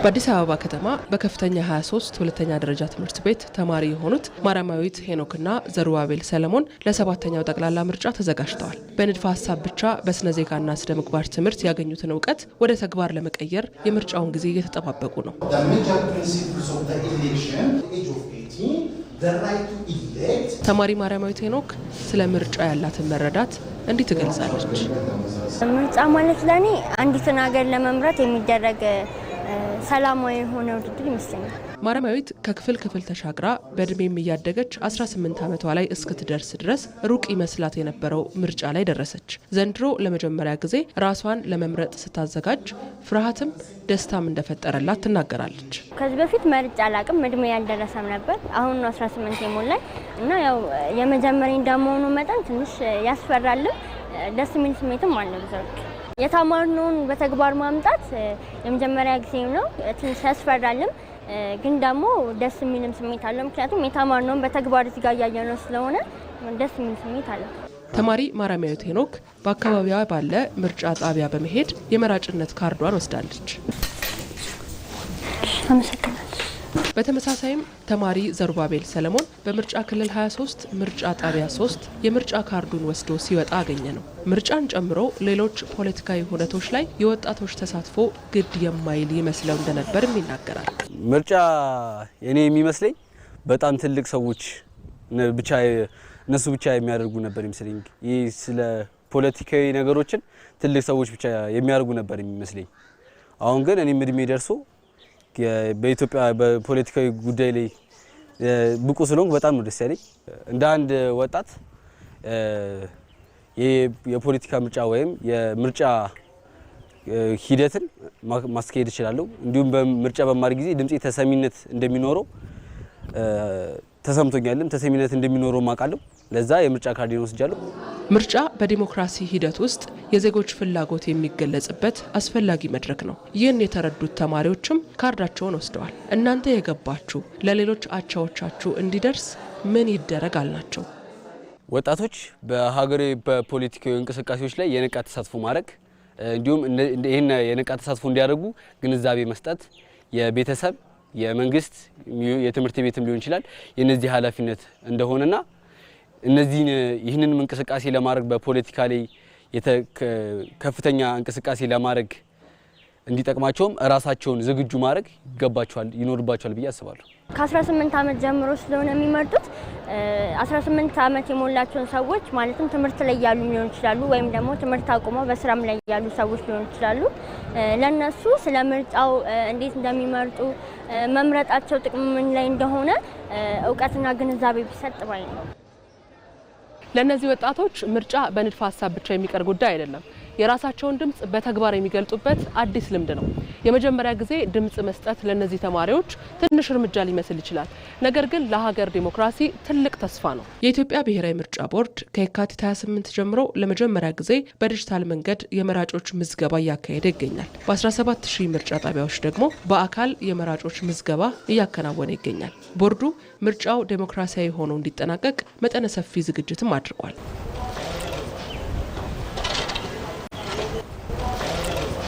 በአዲስ አበባ ከተማ በከፍተኛ 23 ሁለተኛ ደረጃ ትምህርት ቤት ተማሪ የሆኑት ማርያማዊት ሄኖክና ዘሩባቤል ሰለሞን ለሰባተኛው ጠቅላላ ምርጫ ተዘጋጅተዋል። በንድፈ ሀሳብ ብቻ በስነ ዜጋና ስነ ምግባር ትምህርት ያገኙትን እውቀት ወደ ተግባር ለመቀየር የምርጫውን ጊዜ እየተጠባበቁ ነው። ተማሪ ማርያማዊት ሄኖክ ስለ ምርጫ ያላትን መረዳት እንዲህ ትገልጻለች። ምርጫ ማለት ለኔ አንዲትን ሀገር ለመምራት የሚደረግ ሰላማዊ የሆነ ውድድር ይመስለኛል። ማርያማዊት ከክፍል ክፍል ተሻግራ በእድሜም እያደገች 18 ዓመቷ ላይ እስክትደርስ ድረስ ሩቅ ይመስላት የነበረው ምርጫ ላይ ደረሰች። ዘንድሮ ለመጀመሪያ ጊዜ ራሷን ለመምረጥ ስታዘጋጅ ፍርሃትም ደስታም እንደፈጠረላት ትናገራለች። ከዚህ በፊት መርጫ አላቅም፣ እድሜ ያልደረሰም ነበር። አሁን 18 የሞላኝ እና ያው የመጀመሪያ እንደመሆኑ መጠን ትንሽ ያስፈራልም፣ ደስ የሚል ስሜትም አለ። የተማርነውን በተግባር ማምጣት የመጀመሪያ ጊዜ ነው። ትንሽ ያስፈራልም ግን ደግሞ ደስ የሚልም ስሜት አለው። ምክንያቱም የተማርነውን በተግባር እዚህ ጋር እያየነው ስለሆነ ደስ የሚል ስሜት አለው። ተማሪ ማርያማዊት ሄኖክ በአካባቢዋ ባለ ምርጫ ጣቢያ በመሄድ የመራጭነት ካርዷን ወስዳለች። አመሰግናለሁ። በተመሳሳይም ተማሪ ዘሩባቤል ሰለሞን በምርጫ ክልል 23 ምርጫ ጣቢያ 3 የምርጫ ካርዱን ወስዶ ሲወጣ አገኘ ነው። ምርጫን ጨምሮ ሌሎች ፖለቲካዊ ሁነቶች ላይ የወጣቶች ተሳትፎ ግድ የማይል ይመስለው እንደነበርም ይናገራል። ምርጫ እኔ የሚመስለኝ በጣም ትልቅ ሰዎች ብቻ እነሱ ብቻ የሚያደርጉ ነበር የሚመስለኝ። ይህ ስለ ፖለቲካዊ ነገሮችን ትልቅ ሰዎች ብቻ የሚያደርጉ ነበር የሚመስለኝ። አሁን ግን እኔም እድሜ ደርሶ በኢትዮጵያ በፖለቲካዊ ጉዳይ ላይ ብቁ ስለሆንኩ በጣም ነው ደስ ያለኝ። እንደ አንድ ወጣት የፖለቲካ ምርጫ ወይም የምርጫ ሂደትን ማስካሄድ እችላለሁ። እንዲሁም በምርጫ በማድረግ ጊዜ ድምጼ ተሰሚነት እንደሚኖረው ተሰምቶኛልም፣ ተሰሚነት እንደሚኖረው ማቃለሁ። ለዛ የምርጫ ካርዴን ወስጃለሁ። ምርጫ በዲሞክራሲ ሂደት ውስጥ የዜጎች ፍላጎት የሚገለጽበት አስፈላጊ መድረክ ነው። ይህን የተረዱት ተማሪዎችም ካርዳቸውን ወስደዋል። እናንተ የገባችሁ ለሌሎች አቻዎቻችሁ እንዲደርስ ምን ይደረግ አልናቸው። ወጣቶች በሀገራዊ በፖለቲካዊ እንቅስቃሴዎች ላይ የነቃ ተሳትፎ ማድረግ እንዲሁም ይህን የነቃ ተሳትፎ እንዲያደርጉ ግንዛቤ መስጠት የቤተሰብ፣ የመንግስት፣ የትምህርት ቤትም ሊሆን ይችላል የነዚህ ኃላፊነት እንደሆነና ይህንን እንቅስቃሴ ለማድረግ በፖለቲካ ላይ ከፍተኛ እንቅስቃሴ ለማድረግ እንዲጠቅማቸውም ራሳቸውን ዝግጁ ማድረግ ይኖርባቸዋል ብዬ አስባለሁ። ከ18 ዓመት ጀምሮ ስለሆነ የሚመርጡት 18 ዓመት የሞላቸውን ሰዎች ማለትም ትምህርት ላይ ያሉ ሊሆን ይችላሉ ወይም ደግሞ ትምህርት አቁመው በስራም ላይ ያሉ ሰዎች ሊሆን ይችላሉ። ለነሱ ስለ ምርጫው እንዴት እንደሚመርጡ መምረጣቸው ጥቅም ምን ላይ እንደሆነ እውቀትና ግንዛቤ ቢሰጥ ባይ ነው። ለነዚህ ወጣቶች ምርጫ በንድፈ ሀሳብ ብቻ የሚቀር ጉዳይ አይደለም። የራሳቸውን ድምጽ በተግባር የሚገልጹበት አዲስ ልምድ ነው። የመጀመሪያ ጊዜ ድምጽ መስጠት ለነዚህ ተማሪዎች ትንሽ እርምጃ ሊመስል ይችላል። ነገር ግን ለሀገር ዲሞክራሲ ትልቅ ተስፋ ነው። የኢትዮጵያ ብሔራዊ ምርጫ ቦርድ ከየካቲት 28 ጀምሮ ለመጀመሪያ ጊዜ በዲጂታል መንገድ የመራጮች ምዝገባ እያካሄደ ይገኛል። በ17000 ምርጫ ጣቢያዎች ደግሞ በአካል የመራጮች ምዝገባ እያከናወነ ይገኛል። ቦርዱ ምርጫው ዲሞክራሲያዊ ሆኖ እንዲጠናቀቅ መጠነ ሰፊ ዝግጅትም አድርጓል።